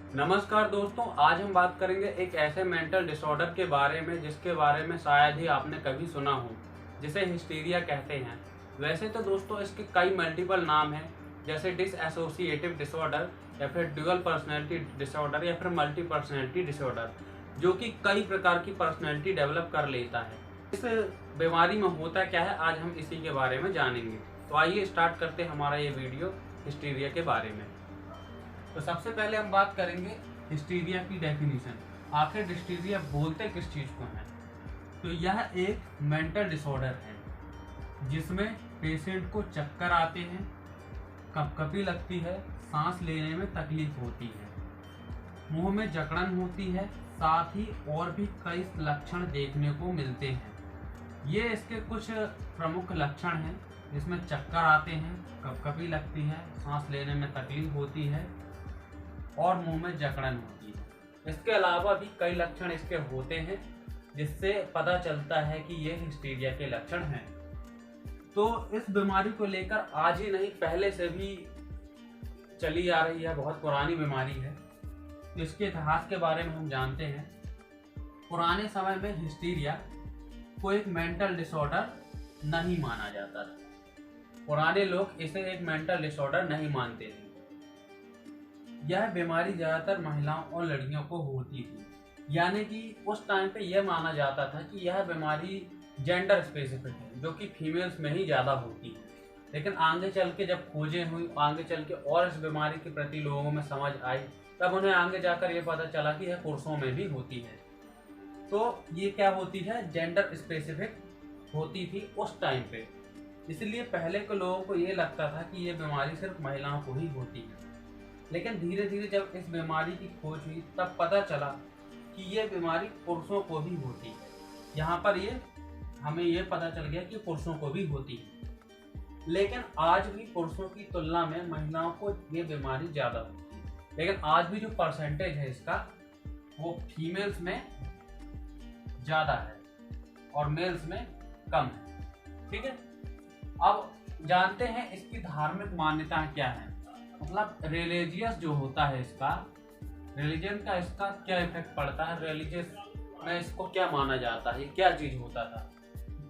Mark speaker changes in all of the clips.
Speaker 1: नमस्कार दोस्तों, आज हम बात करेंगे एक ऐसे मेंटल डिसऑर्डर के बारे में जिसके बारे में शायद ही आपने कभी सुना हो, जिसे हिस्टीरिया कहते हैं। वैसे तो दोस्तों इसके कई मल्टीपल नाम हैं, जैसे डिसएसोसिएटिव डिसऑर्डर या फिर ड्यूअल पर्सनैलिटी डिसऑर्डर या फिर मल्टी पर्सनैलिटी डिसऑर्डर, जो कि कई प्रकार की पर्सनैलिटी डेवलप कर लेता है। इस बीमारी में होता क्या है, आज हम इसी के बारे में जानेंगे। तो आइए स्टार्ट करते हैं हमारा ये वीडियो हिस्टीरिया के बारे में। तो सबसे पहले हम बात करेंगे हिस्टीरिया की डेफिनेशन। आखिर हिस्टीरिया बोलते किस चीज़ को है? तो यह एक मेंटल डिसऑर्डर है जिसमें पेशेंट को चक्कर आते हैं, कपकपी लगती है, सांस लेने में तकलीफ होती है, मुंह में जकड़न होती है, साथ ही और भी कई लक्षण देखने को मिलते हैं। ये इसके कुछ प्रमुख लक्षण हैं, जिसमें चक्कर आते हैं, कपकपी लगती है, सांस लेने में तकलीफ होती है और मुंह में जकड़न होती है। इसके अलावा भी कई लक्षण इसके होते हैं जिससे पता चलता है कि ये हिस्टीरिया के लक्षण हैं। तो इस बीमारी को लेकर आज ही नहीं, पहले से भी चली आ रही है, बहुत पुरानी बीमारी है। इसके इतिहास के बारे में हम जानते हैं। पुराने समय में हिस्टीरिया को एक मेंटल डिसऑर्डर नहीं माना जाता था। पुराने लोग इसे एक मेंटल डिसऑर्डर नहीं मानते थे। यह बीमारी ज़्यादातर महिलाओं और लड़कियों को होती थी, यानी कि उस टाइम पे यह माना जाता था कि यह बीमारी जेंडर स्पेसिफिक है, जो कि फीमेल्स में ही ज़्यादा होती है। लेकिन आगे चल के जब खोजें हुई, आगे चल के और इस बीमारी के प्रति लोगों में समझ आई, तब उन्हें आगे जाकर ये पता चला कि यह पुरुषों में भी होती है। तो ये क्या होती है, जेंडर स्पेसिफिक होती थी उस टाइम पे। इसलिए पहले के लोगों को ये लगता था कि ये बीमारी सिर्फ महिलाओं को ही होती है। लेकिन धीरे धीरे जब इस बीमारी की खोज हुई, तब पता चला कि ये बीमारी पुरुषों को भी होती है। यहाँ पर हमें ये पता चल गया कि पुरुषों को भी होती है। लेकिन आज भी पुरुषों की तुलना में महिलाओं को ये बीमारी ज़्यादा होती है। लेकिन आज भी जो परसेंटेज है इसका, वो फीमेल्स में ज़्यादा है और मेल्स में कम है। ठीक है, अब जानते हैं इसकी धार्मिक मान्यताएं क्या है। मतलब रिलीजियस जो होता है, इसका रिलीजन का इसका क्या इफेक्ट पड़ता है, रिलीजियस में इसको क्या माना जाता है, क्या चीज़ होता था।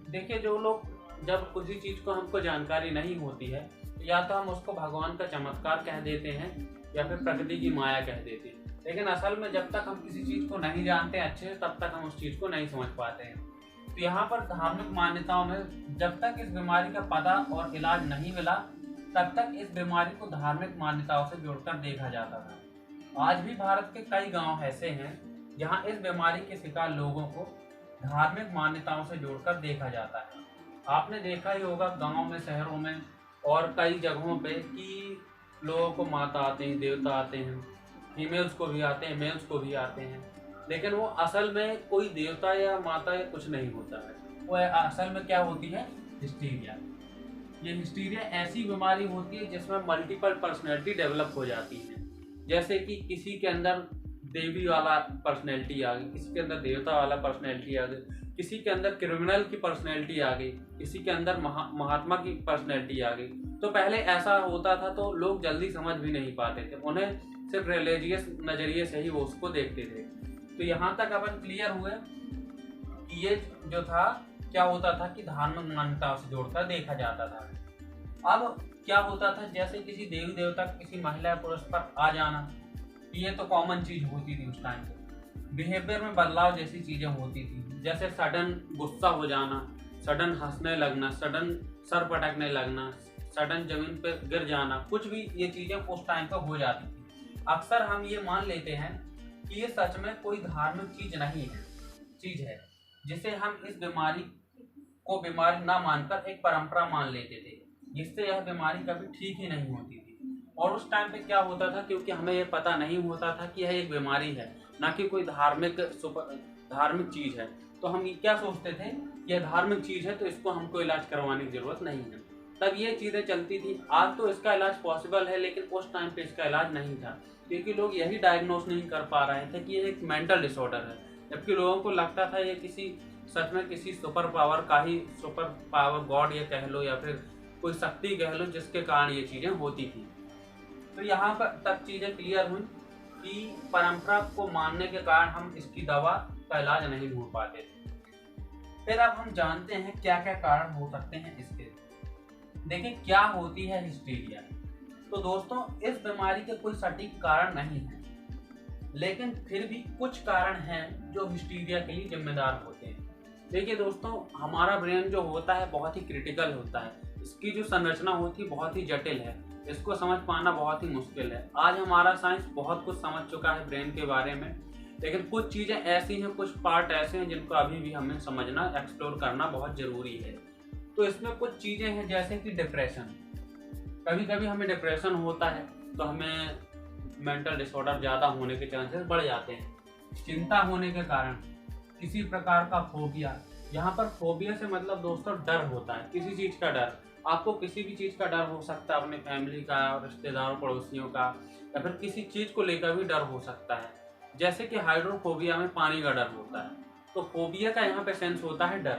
Speaker 1: देखिए, जो लोग जब किसी चीज़ को हमको जानकारी नहीं होती है, या तो हम उसको भगवान का चमत्कार कह देते हैं या फिर प्रकृति की माया कह देते हैं। लेकिन असल में जब तक हम किसी चीज़ को नहीं जानते अच्छे से, तब तक हम उस चीज़ को नहीं समझ पाते हैं। तो यहाँ पर धार्मिक मान्यताओं में जब तक इस बीमारी का पता और इलाज नहीं मिला, तब तक इस बीमारी को धार्मिक मान्यताओं से जोड़कर देखा जाता था। आज भी भारत के कई गांव ऐसे हैं जहां इस बीमारी के शिकार लोगों को धार्मिक मान्यताओं से जोड़कर देखा जाता है। आपने देखा ही होगा गांव में, शहरों में और कई जगहों पे कि लोगों को माता आते हैं, देवता आते हैं, फीमेल्स को भी आते हैं, मेल्स को भी आते हैं। लेकिन वो असल में कोई देवता या माता या कुछ नहीं होता है। वो असल में क्या होती है, हिस्टीरिया। ये हिस्टीरिया ऐसी बीमारी होती है जिसमें मल्टीपल पर्सनैलिटी डेवलप हो जाती है। जैसे कि किसी के अंदर देवी वाला पर्सनैलिटी आ गई, किसी के अंदर देवता वाला पर्सनैलिटी आ गई, किसी के अंदर क्रिमिनल की पर्सनैलिटी आ गई, किसी के अंदर महात्मा की पर्सनैलिटी आ गई। तो पहले ऐसा होता था तो लोग जल्दी समझ भी नहीं पाते थे, उन्हें सिर्फ रिलीजियस नज़रिए से ही वो उसको देखते थे। तो यहाँ तक अपन क्लियर हुए कि ये जो था, क्या होता था कि धार्मिक मान्यताओं से जोड़कर देखा जाता था। अब क्या होता था, जैसे किसी देवी देवता किसी महिला या पुरुष पर आ जाना, ये तो कॉमन चीज होती थी उस टाइम पे। बिहेवियर में बदलाव जैसी चीजें होती थी, जैसे सडन गुस्सा हो जाना, सडन हंसने लगना, सडन सर पटकने लगना, सडन जमीन पे गिर जाना, कुछ भी ये चीजें उस टाइम पे हो जाती थी। अक्सर हम ये मान लेते हैं कि ये सच में कोई धार्मिक चीज है जिसे हम इस बीमारी को बीमारी ना मानकर एक परंपरा मान लेते थे, जिससे यह बीमारी कभी ठीक ही नहीं होती थी। और उस टाइम पे क्या होता था, क्योंकि हमें ये पता नहीं होता था कि यह एक बीमारी है, ना कि कोई धार्मिक चीज़ है, तो हम क्या सोचते थे कि यह धार्मिक चीज़ है तो इसको हमको इलाज करवाने की ज़रूरत नहीं है। तब ये चीज़ें चलती थी। आज तो इसका इलाज पॉसिबल है, लेकिन उस टाइम पे इसका इलाज नहीं था, क्योंकि लोग यही डायग्नोस नहीं कर पा रहे थे कि ये एक मेंटल डिसऑर्डर है। जबकि लोगों को लगता था ये सच में किसी सुपर पावर गॉड ये कह लो या फिर कोई शक्ति कह लो, जिसके कारण ये चीज़ें होती थी। तो यहाँ पर तक चीज़ें क्लियर हुई। कि परंपरा को मानने के कारण हम इसकी दवा का इलाज नहीं ढूंढ पाते थे। फिर अब हम जानते हैं क्या क्या कारण हो सकते हैं इसके। देखिए क्या होती है हिस्टीरिया। तो दोस्तों इस बीमारी के कोई सटीक कारण नहीं है, लेकिन फिर भी कुछ कारण हैं जो हिस्टीरिया के लिए जिम्मेदार होते हैं। देखिए दोस्तों, हमारा ब्रेन जो होता है बहुत ही क्रिटिकल होता है। इसकी जो संरचना होती है बहुत ही जटिल है, इसको समझ पाना बहुत ही मुश्किल है। आज हमारा साइंस बहुत कुछ समझ चुका है ब्रेन के बारे में, लेकिन कुछ चीज़ें ऐसी हैं, कुछ पार्ट ऐसे हैं जिनको अभी भी हमें समझना, एक्सप्लोर करना बहुत ज़रूरी है। तो इसमें कुछ चीज़ें हैं जैसे कि डिप्रेशन। कभी कभी हमें डिप्रेशन होता है तो हमें मेंटल डिसऑर्डर ज़्यादा होने के चांसेस बढ़ जाते हैं। चिंता होने के कारण, किसी प्रकार का फोबिया। यहाँ पर फोबिया से मतलब दोस्तों डर होता है, किसी चीज़ का डर। आपको किसी भी चीज़ का डर हो सकता है, अपने फैमिली का, रिश्तेदारों, पड़ोसियों का, या फिर किसी चीज़ को लेकर भी डर हो सकता है। जैसे कि हाइड्रोफोबिया में पानी का डर होता है, तो फोबिया का यहाँ पे सेंस होता है डर।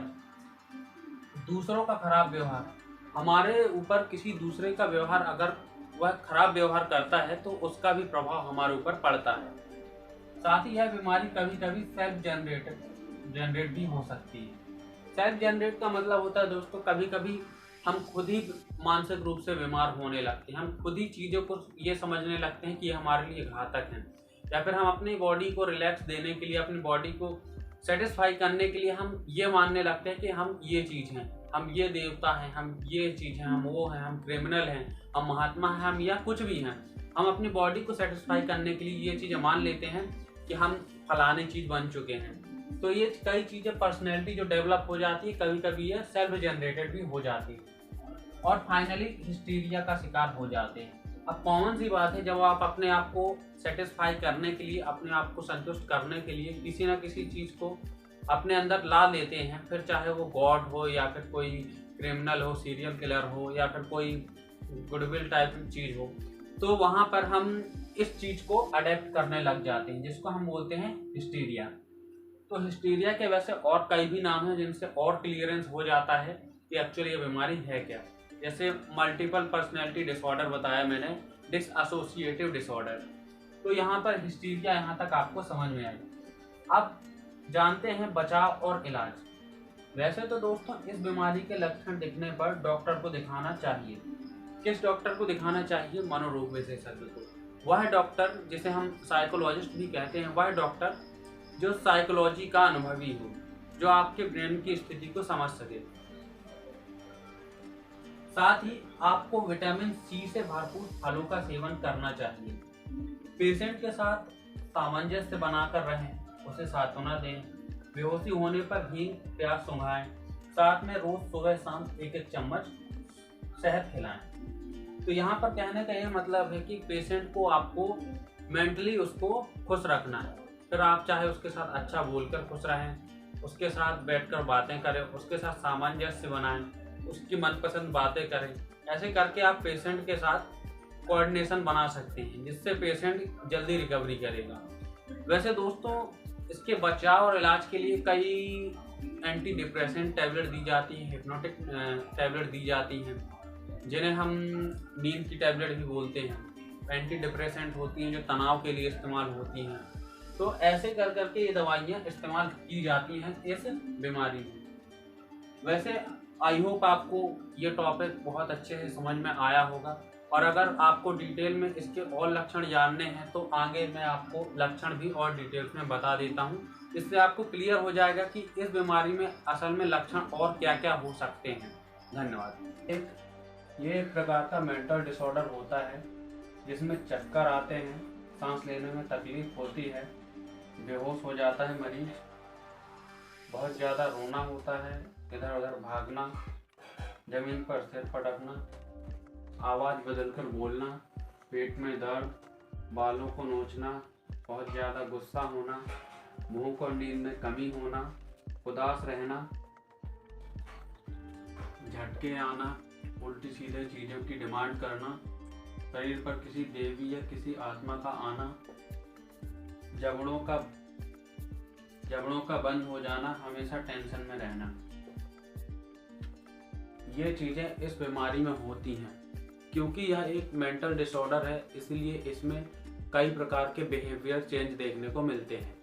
Speaker 1: दूसरों का खराब व्यवहार, हमारे ऊपर किसी दूसरे का व्यवहार, अगर वह खराब व्यवहार करता है तो उसका भी प्रभाव हमारे ऊपर पड़ता है। साथ ही यह बीमारी कभी कभी सेल्फ जनरेट भी हो सकती है। सेल्फ जनरेट का मतलब होता है दोस्तों, कभी कभी हम खुद ही मानसिक रूप से बीमार होने लगते हैं। हम खुद ही चीज़ों को ये समझने लगते हैं कि ये हमारे लिए घातक हैं, या फिर हम अपनी बॉडी को रिलैक्स देने के लिए, अपनी बॉडी को सेटिस्फाई करने के लिए हम ये मानने लगते हैं कि हम ये चीज़ हैं, हम ये देवता हैं, हम ये चीज़ हैं, हम वो हैं, हम क्रिमिनल हैं, हम महात्मा हैं, हम या कुछ भी हैं। हम अपनी बॉडी को सेटिस्फाई करने के लिए ये चीज़ें मान लेते हैं कि हम फलाने चीज़ बन चुके हैं। तो ये कई चीज़ें, पर्सनैलिटी जो डेवलप हो जाती है, कभी कभी ये सेल्फ जनरेटेड भी हो जाती है, और फाइनली हिस्टीरिया का शिकार हो जाते हैं। अब कॉमन सी बात है, जब आप अपने आप को सेटिस्फाई करने के लिए, अपने आप को संतुष्ट करने के लिए किसी ना किसी चीज़ को अपने अंदर ला लेते हैं, फिर चाहे वो गॉड हो, या फिर कोई क्रिमिनल हो, सीरियल किलर हो, या फिर कोई गुडविल टाइप की चीज़ हो, तो वहाँ पर हम इस चीज़ को अडेप्ट करने लग जाते हैं, जिसको हम बोलते हैं हिस्टीरिया। तो हिस्टीरिया के वैसे और कई भी नाम हैं जिनसे और क्लियरेंस हो जाता है कि एक्चुअली ये बीमारी है क्या। जैसे मल्टीपल पर्सनैलिटी डिसऑर्डर बताया मैंने, डिसएसोसिएटिव डिसऑर्डर। तो यहाँ पर हिस्टीरिया यहाँ तक आपको समझ में आई। अब जानते हैं बचाव और इलाज। वैसे तो दोस्तों इस बीमारी के लक्षण दिखने पर डॉक्टर को दिखाना चाहिए। किस डॉक्टर को दिखाना चाहिए? मनोरोग विशेषज्ञ को। वह डॉक्टर जिसे हम साइकोलॉजिस्ट भी कहते हैं, वह डॉक्टर जो साइकोलॉजी का अनुभवी हो, जो आपके ब्रेन की स्थिति को समझ सके। साथ ही आपको विटामिन सी से भरपूर फलों का सेवन करना चाहिए। पेशेंट के साथ सामंजस्य बनाकर रहें, उसे सांत्वना दें, बेहोशी होने पर हींग प्याज सुंघाएं, साथ में रोज सुबह शाम एक एक चम्मच शहद खिलाएं। तो यहाँ पर कहने का यह मतलब है कि पेशेंट को आपको मेंटली उसको खुश रखना है। फिर आप चाहे उसके साथ अच्छा बोलकर खुश रहें, उसके साथ बैठकर बातें करें, उसके साथ सामंजस्य बनाएं, उसकी मनपसंद बातें करें। ऐसे करके आप पेशेंट के साथ कोऑर्डिनेशन बना सकते हैं, जिससे पेशेंट जल्दी रिकवरी करेगा। वैसे दोस्तों इसके बचाव और इलाज के लिए कई एंटी डिप्रेसेंट टैबलेट दी जाती हैं, हिप्नोटिक टैबलेट दी जाती हैं, जिन्हें हम नींद की टैबलेट भी बोलते हैं। एंटी डिप्रेसेंट होती हैं जो तनाव के लिए इस्तेमाल होती हैं। तो ऐसे कर करके ये दवाइयाँ इस्तेमाल की जाती हैं इस बीमारी में। वैसे आई होप आपको ये टॉपिक बहुत अच्छे से समझ में आया होगा, और अगर आपको डिटेल में इसके और लक्षण जानने हैं तो आगे मैं आपको लक्षण भी और डिटेल्स में बता देता हूँ। इससे आपको क्लियर हो जाएगा कि इस बीमारी में असल में लक्षण और क्या क्या हो सकते हैं। धन्यवाद। एक प्रकार का मेंटल डिसऑर्डर होता है जिसमें चक्कर आते हैं, सांस लेने में तकलीफ होती है, बेहोश हो जाता है मरीज, बहुत ज़्यादा रोना होता है, इधर उधर भागना, जमीन पर सिर पटकना, आवाज़ बदलकर बोलना, पेट में दर्द, बालों को नोचना, बहुत ज़्यादा गुस्सा होना, भूख और नींद में कमी होना, उदास रहना, झटके आना, उल्टी सीधे चीज़ों की डिमांड करना, शरीर पर किसी देवी या किसी आत्मा का आना, जबड़ों का बंद हो जाना, हमेशा टेंशन में रहना। ये चीज़ें इस बीमारी में होती हैं। क्योंकि यह एक मेंटल डिसऑर्डर है, इसलिए इसमें कई प्रकार के बिहेवियर चेंज देखने को मिलते हैं।